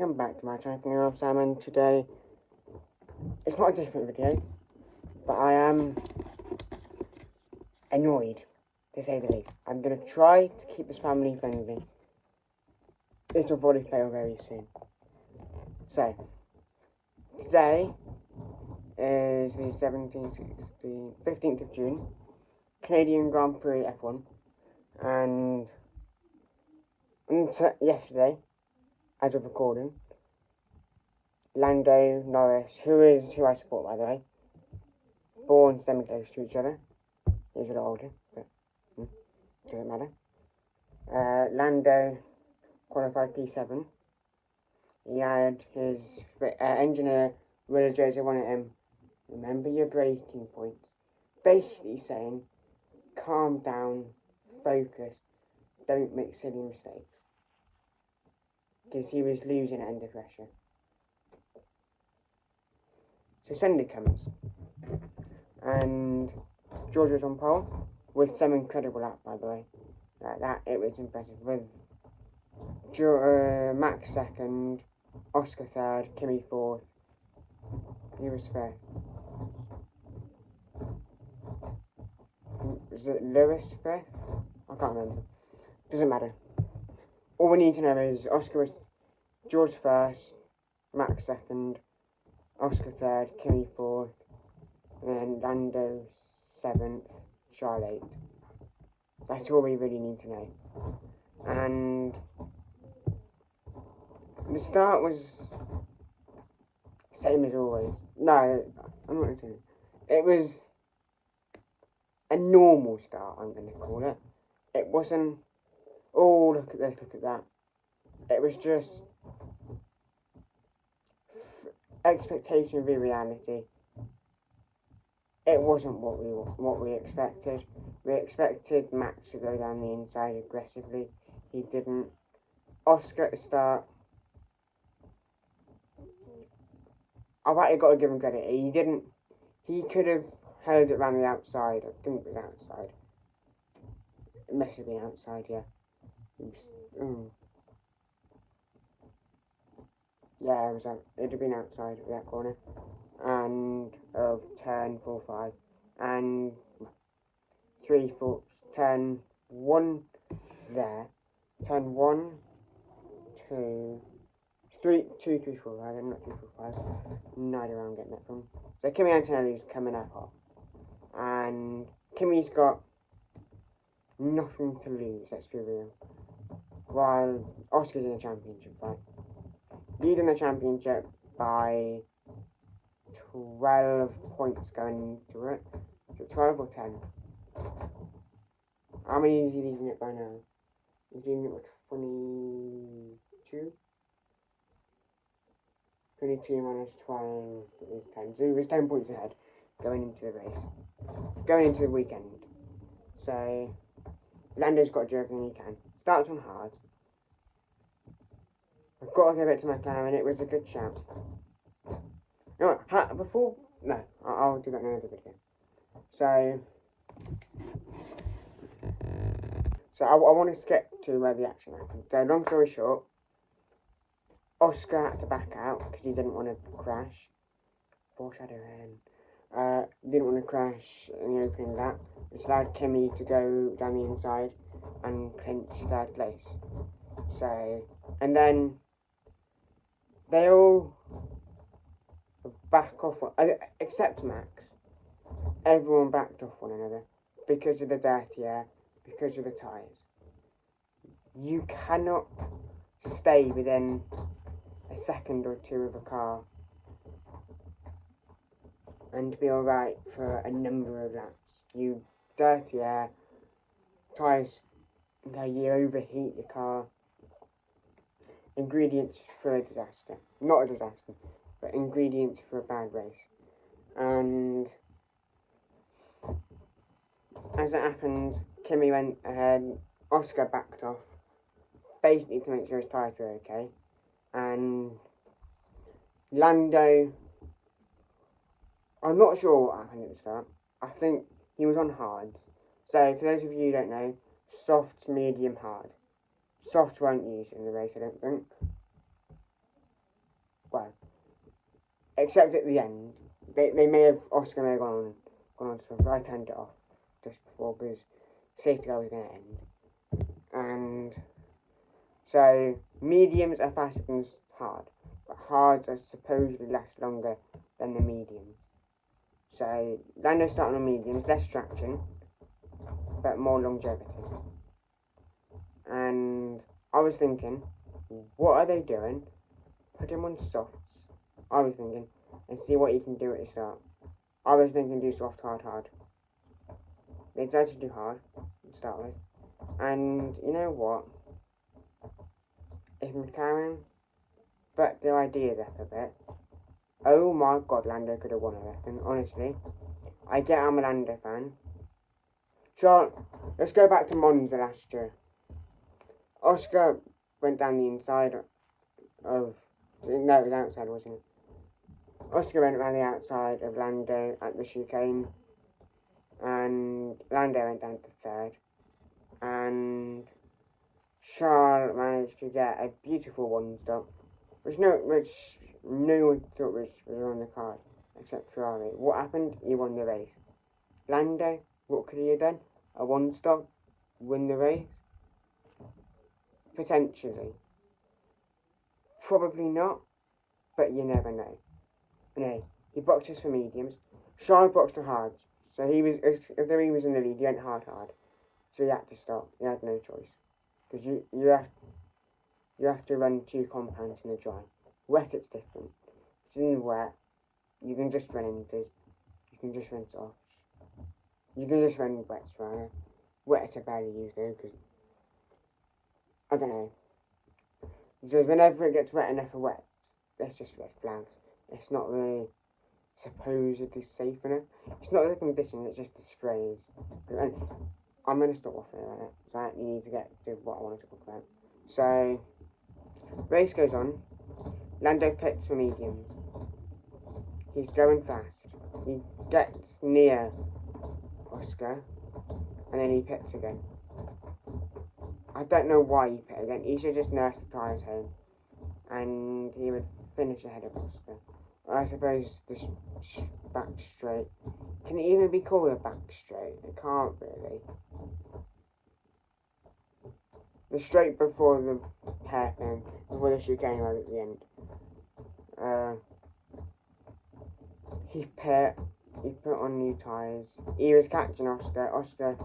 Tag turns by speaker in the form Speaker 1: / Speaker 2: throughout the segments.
Speaker 1: welcome back to my channel. I'm Sam, and today it's not a different video, but I am annoyed, to say the least. I'm going to try to keep this family friendly. This will probably fail very soon. So, today is the 15th of June, Canadian Grand Prix F1, and yesterday, as of recording, Lando, Norris, who I support, by the way, born semi-close to each other. He's a little older, but doesn't matter. Lando qualified P7. He had his engineer, Willis Jose, one at him. Remember your braking points. Basically saying, calm down, focus, don't make silly mistakes. Because he was losing it under pressure. So Sunday comes, and George was on pole with some incredible lap, by the way. Like that, it was impressive. With Max second, Oscar third, Kimi fourth. He was fair. Was it Lewis fifth? I can't remember. Doesn't matter. All we need to know is George first, Max second, Oscar third, Kimi fourth, and then Lando seventh, Charles eighth. That's all we really need to know. And the start was same as always. No, I'm not going to say it. It was a normal start, I'm going to call it. It wasn't, oh, look at this, look at that. It was just expectation v reality. It wasn't what we expected. We expected Max to go down the inside aggressively. He didn't. Oscar at the start, I've actually got to give him credit. He didn't. He could have held it around the outside. I think it was outside. It must have been outside, yeah. Yeah, it'd have been outside of that corner. And of turn 4-5. And 3, 4, turn 1 is there. Turn 1, 2, 3, 2, 3, 4, right? Not 2, 4, 5. No idea where I'm getting that from. So Kimi Antonelli's coming up hot. And Kimi's got nothing to lose, let's be real. While Oscar's in the championship fight. Leading the championship by 12 points going into it. Is it 12 or 10? How many is he leading it by now? He's leading it with 22? 22 minus 12 is 10. So he was 10 points ahead going into the race. Going into the weekend. So Lando's got to do everything he can. Starts on hard. I've got to give it to McLaren, it was a good shout. You know what, I'll do that in another video. So I want to skip to where the action happened. So long story short, Oscar had to back out because he didn't want to crash. Foreshadowing. Didn't want to crash in the opening lap, which allowed Kimi to go down the inside and clinch third place. So, and then they all back off, except Max. Everyone backed off one another because of the dirty air, because of the tyres. You cannot stay within a second or two of a car and be alright for a number of laps. You dirty air, tyres, you overheat the car. Ingredients for a disaster. Not a disaster, but ingredients for a bad race. And as it happened, Kimi went ahead, Oscar backed off, basically to make sure his tyres were okay. And Lando, I'm not sure what happened at the start. I think he was on hards. So for those of you who don't know, soft, medium, hard. Soft won't use in the race, I don't think. except at the end. They may have, Oscar may have gone on to swim, but I turned it off just before because safety car was going to end. And so mediums are faster than hard, but hards are supposedly last longer than the mediums. So Lando's starting on mediums, less traction, but more longevity. And I was thinking, what are they doing? Put him on softs. I was thinking, and see what you can do at the start. I was thinking do soft, hard, hard. They decided to do hard to start with. And you know what? If McLaren but their ideas up a bit, oh my god, Lando could have won, I reckon. Honestly, I get I'm a Lando fan. So, let's go back to Monza last year. Oscar went down the inside of... No, it was outside, wasn't it? Oscar went around the outside of Lando at the chicane. And Lando went down to third. And Charles managed to get a beautiful one-stop, which no one thought was on the card, except Ferrari. What happened? He won the race. Lando, what could he have done? A one-stop? Win the race? Potentially. Probably not, but you never know. No, he boxes for mediums. Charles boxed for hards, so he was, if he was in the lead, he went hard. So he had to stop. He had no choice. Because you have to run two compounds in the dry. Wet, it's different. If it's in the wet, you can just run into, you can just run soft. You can just run wets, right? Wet are barely used though, because, I don't know. Because whenever it gets wet enough for wet, there's just red flags. It's not really supposedly safe enough. It's not the condition, it's just the sprays. And I'm going to stop waffling about that, so I actually need to get to what I want to talk about. So, race goes on. Lando pits for mediums. He's going fast. He gets near Oscar, and then he pits again. I don't know why he pit again. He should just nurse the tyres home, and he would finish ahead of Oscar. I suppose the back straight. Can it even be called a back straight? It can't really. The straight before the hairpin, before the chicane right at the end. He put on new tyres. He was catching Oscar. Oscar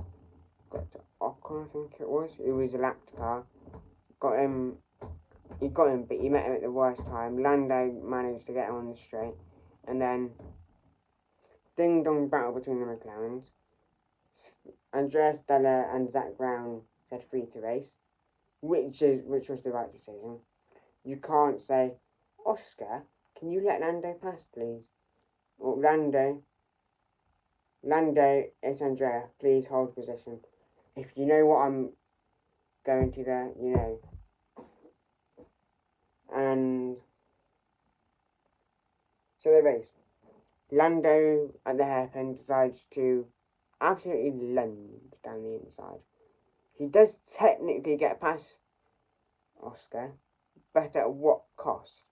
Speaker 1: got to Ocon, I think it was. It was a lapped car. He got him, but he met him at the worst time. Lando managed to get him on the straight. And then, ding-dong battle between the McLarens. Andrea Stella and Zach Brown said free to race, which was the right decision. You can't say, Oscar, can you let Lando pass, please? Or Lando, it's Andrea, please hold position. If you know what I'm going to there, you know. And so they race. Lando at the hairpin decides to absolutely lunge down the inside. He does technically get past Oscar, but at what cost?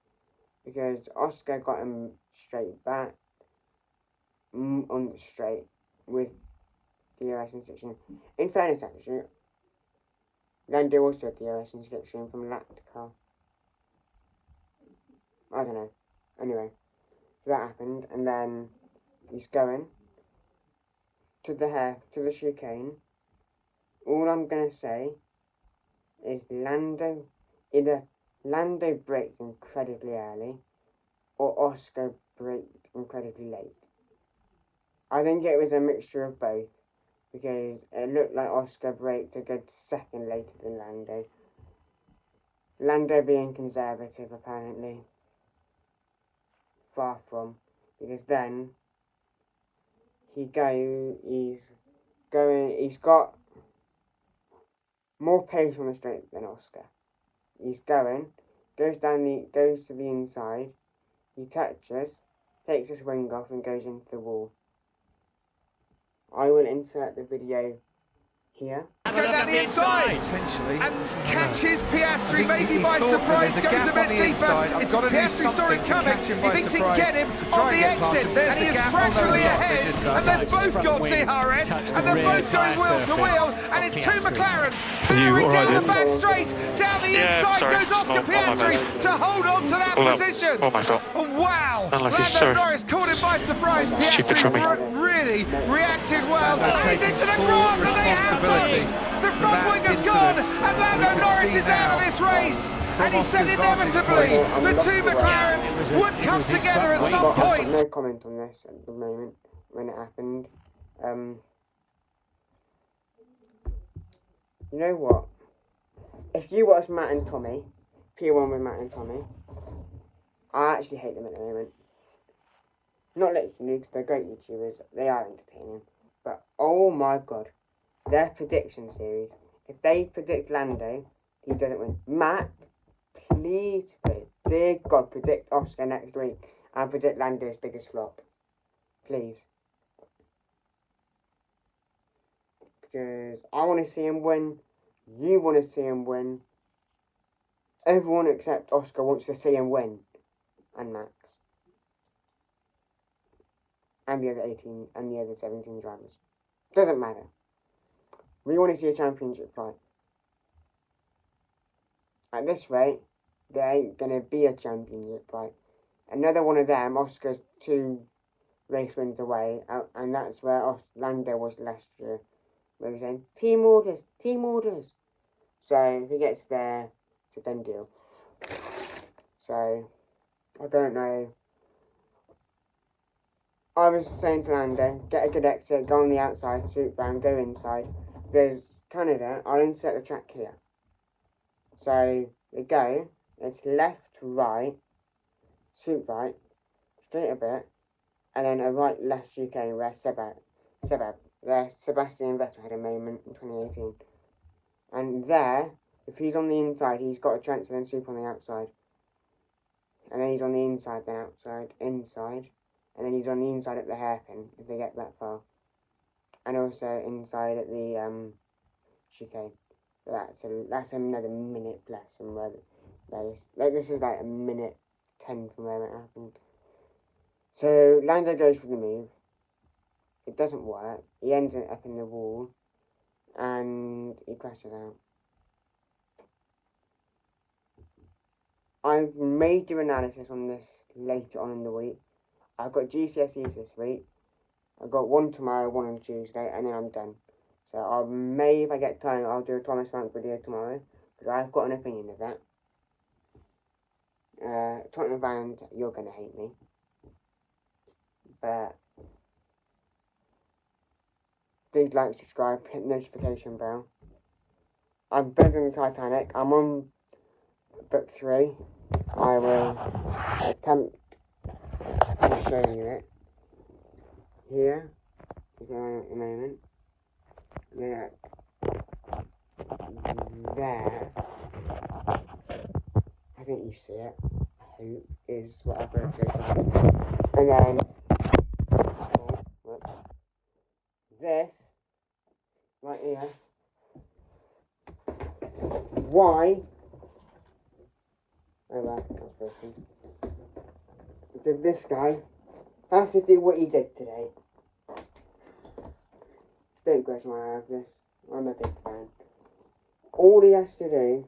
Speaker 1: Because Oscar got him straight back on the straight with the DRS instruction. In fairness, actually, Lando also had DRS instruction from lapped car. I don't know. Anyway, so that happened, and then he's going to the chicane. All I'm gonna say is either Lando braked incredibly early, or Oscar braked incredibly late. I think it was a mixture of both, because it looked like Oscar braked a good second later than Lando. Lando being conservative, apparently. Far from, because then he's got more pace on the straight than Oscar. He's goes to the inside, he touches, takes his wing off and goes into the wall. I will insert the video here.
Speaker 2: It's going down the inside.
Speaker 3: Potentially.
Speaker 2: And catches Piastri maybe by surprise, goes a bit deeper. It's Piastri saw it coming. He thinks he can get him on the exit, and he is fractionally ahead. And they've both got DRS, and they're both going wheel to wheel, and it's two McLarens powering down the back straight. Down the inside goes Oscar Piastri to hold on to that position.
Speaker 4: Oh my God.
Speaker 2: Wow!
Speaker 4: Unlucky,
Speaker 2: Lando
Speaker 4: sorry.
Speaker 2: Norris caught him by surprise.
Speaker 4: Stupid from me.
Speaker 2: Piastri really reacted well.
Speaker 3: They're
Speaker 2: And he's
Speaker 3: taking
Speaker 2: into the
Speaker 3: full
Speaker 2: grass and they have
Speaker 3: responsibility
Speaker 2: him. The
Speaker 3: for
Speaker 2: front
Speaker 3: that
Speaker 2: wing has gone
Speaker 3: incident.
Speaker 2: and Lando
Speaker 3: We can
Speaker 2: Norris
Speaker 3: see
Speaker 2: is out of
Speaker 3: now
Speaker 2: this race. And he said
Speaker 3: Oscar's
Speaker 2: inevitably
Speaker 3: vantage
Speaker 2: the two McLarens would come together at some
Speaker 1: I've got
Speaker 2: point.
Speaker 1: no comment on this at the moment when it happened. You know what? If you watch Matt and Tommy, P1 with Matt and Tommy, I actually hate them at the moment. Not literally, because they're great YouTubers. They are entertaining. But, oh my God. Their prediction series. If they predict Lando, he doesn't win. Matt, please, dear God, predict Oscar next week. And predict Lando's biggest flop. Please. Because I want to see him win. You want to see him win. Everyone except Oscar wants to see him win. And Max. And the other 18 and the other 17 drivers. Doesn't matter. We want to see a championship fight. At this rate, there ain't going to be a championship fight. Another one of them, Oscar's 2 race wins away, and that's where Lando was last year. Where he's saying, team orders, team orders. So, if he gets there, it's a done deal. So, I don't know. I was saying to Lando, get a good exit, go on the outside, swoop round, go inside. Because Canada, I'll insert the track here. So, they go, it's left, right, swoop right, straight a bit, and then a right, left chicane where Sebastian Vettel had a moment in 2018. And there, if he's on the inside, he's got a chance to then swoop on the outside. And then he's on the inside, then outside, inside. And then he's on the inside at the hairpin, if they get that far. And also inside at the chicane. That's another minute plus from where this is like a minute 10 from where it happened. So Lando goes for the move. It doesn't work. He ends up in the wall. And he crashes out. I may do analysis on this later on in the week. I've got GCSEs this week. I've got one tomorrow, one on Tuesday, and then I'm done. So I may, if I get time, I'll do a Thomas Frank video tomorrow, because I've got an opinion of that. Tottenham fans, you're going to hate me. But please like, subscribe, hit the notification bell. I'm building the Titanic. I'm on book 3. I will attempt to show you it. Here is where I am at the moment. There. I think you see it. I hope is what I've got so far. And then this right here. Why? Oh, that's broken. Did this guy have to do what he did today? Don't question why I have this. I'm a big fan. All he has to do,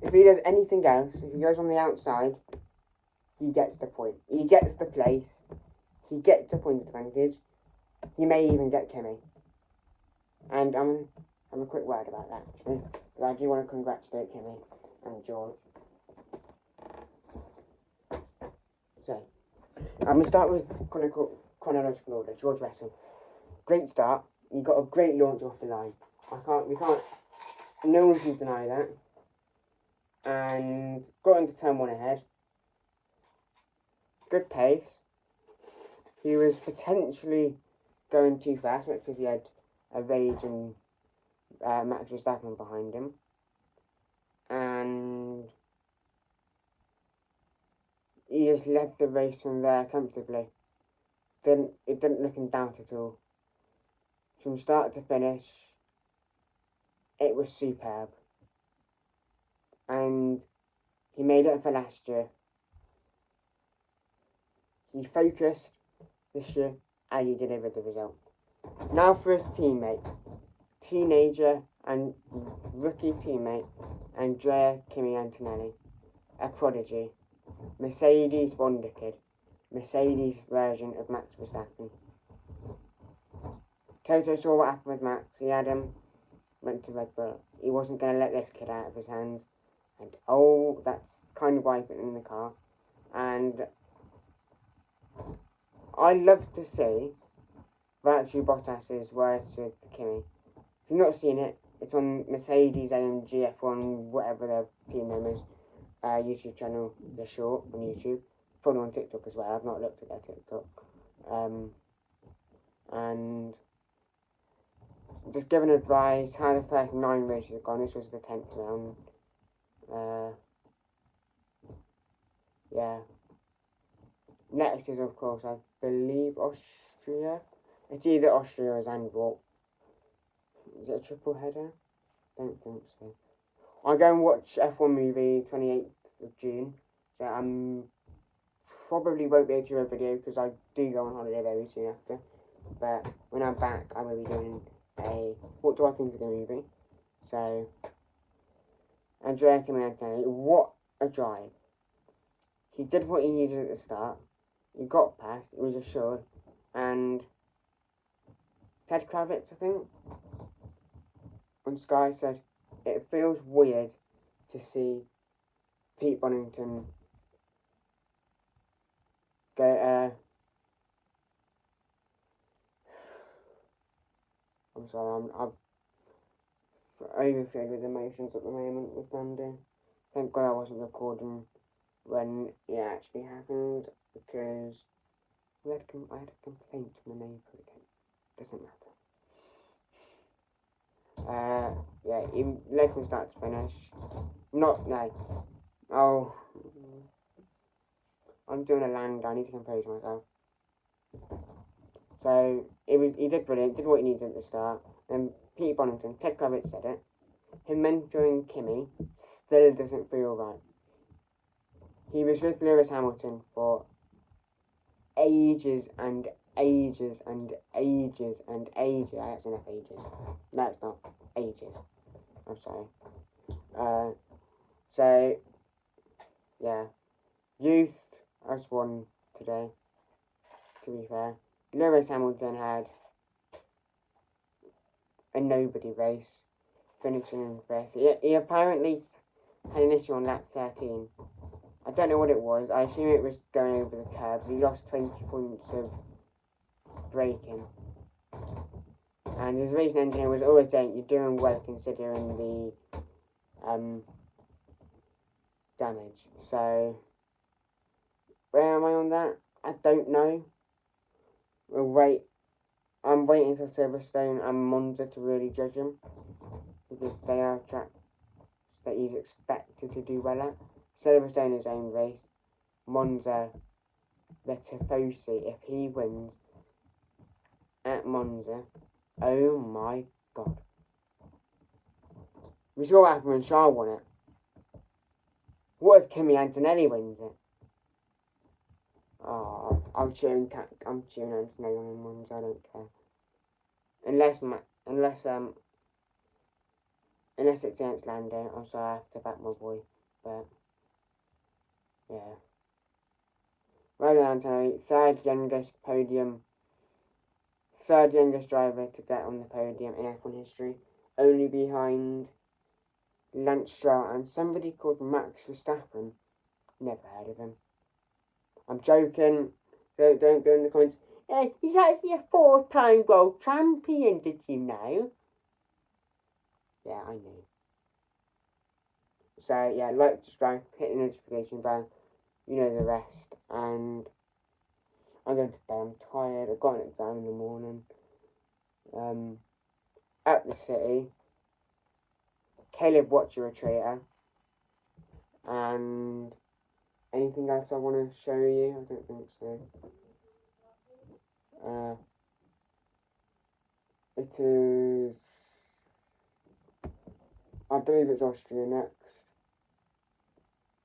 Speaker 1: if he does anything else, if he goes on the outside, he gets the point. He gets the place. He gets the point advantage. He may even get Kimmy. And I'm going to have a quick word about that, actually. But I do want to congratulate Kimmy and George. So, I'm going to start with chronological order. George Russell. Great start. You got a great launch off the line. No one can deny that. And got into turn 1 ahead. Good pace. He was potentially going too fast, because he had a Rage and Max Verstappen behind him. And he just led the race from there comfortably. It didn't look in doubt at all. from start to finish, it was superb. And he made it for last year. He focused this year and he delivered the result. Now for his teammate, teenager and rookie teammate, Andrea Kimi Antonelli, a prodigy, Mercedes wonder kid, Mercedes version of Max Verstappen. Toto saw what happened with Max. He had him, went to Red Bull. He wasn't going to let this kid out of his hands. And that's kind of why he put him in the car. And I love to see Valtteri Bottas's words with Kimi. If you've not seen it, it's on Mercedes AMG F1, whatever their team name is, YouTube channel, The Short, on YouTube. Follow on TikTok as well. I've not looked at their TikTok. And just giving advice how the first 9 races have gone. This was the 10th round. Yeah. Next is, of course, I believe Austria. It's either Austria or Zandvoort. Is it a triple header? Don't think so. I'll go and watch F1 movie 28th of June. So probably won't be able to do a video because I do go on holiday very soon after. But when I'm back, I will be doing a what do I think of the movie. So, Andrea Kimi Antonelli, what a drive. He did what he needed at the start. He got past, it was assured. And Ted Kravitz, I think, on Sky said, it feels weird to see Pete Bonington go, I'm sorry, I've overfilled with emotions at the moment with Lando. Thank God I wasn't recording when it actually happened, because I had a complaint from a neighbour again. Doesn't matter. Yeah, he led from start to finish. I'm doing a Lando, I need to compose myself. So, he did brilliant, did what he needed at the start. And Pete Bonington, Ted Kravitz said it, him mentoring Kimi still doesn't feel right. He was with Lewis Hamilton for ages and ages and ages and ages. That's enough ages. No, it's not. Ages. I'm sorry. So, yeah. Youth has won today, to be fair. Lewis Hamilton had a nobody race, finishing in 5th. He apparently had an issue on lap 13. I don't know what it was. I assume it was going over the curb. He lost 20 points of braking. And his racing engineer was always saying, you're doing well considering the damage. So, where am I on that? I don't know. We'll wait. I'm waiting for Silverstone and Monza to really judge him, because they are tracks that he's expected to do well at. Silverstone is his own race. Monza, the Tifosi, if he wins at Monza, oh my God. We saw what happened when Charles won it. What if Kimi Antonelli wins it? Oh, I'm cheering Antonelli on Monza, I don't care. Unless it's against Lando, I'm sorry, I have to back my boy. But, yeah. Well done, Antonelli. Third youngest driver to get on the podium in F1 history. Only behind Lance Stroll and somebody called Max Verstappen. Never heard of him. I'm joking. Don't go in the comments. Hey, he's actually a 4-time world champion, did you know? Yeah, I knew. So, yeah, like, subscribe, hit the notification bell. You know the rest. And I'm going to bed. I'm tired. I've got an exam in the morning. At the city. Caleb, watch you're a traitor. And anything else I want to show you? I don't think so. It is... I believe it's Austria next.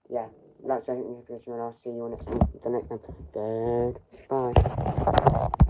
Speaker 1: Yeah, that's I think the picture, and I'll see you next time. Until next time. Goodbye.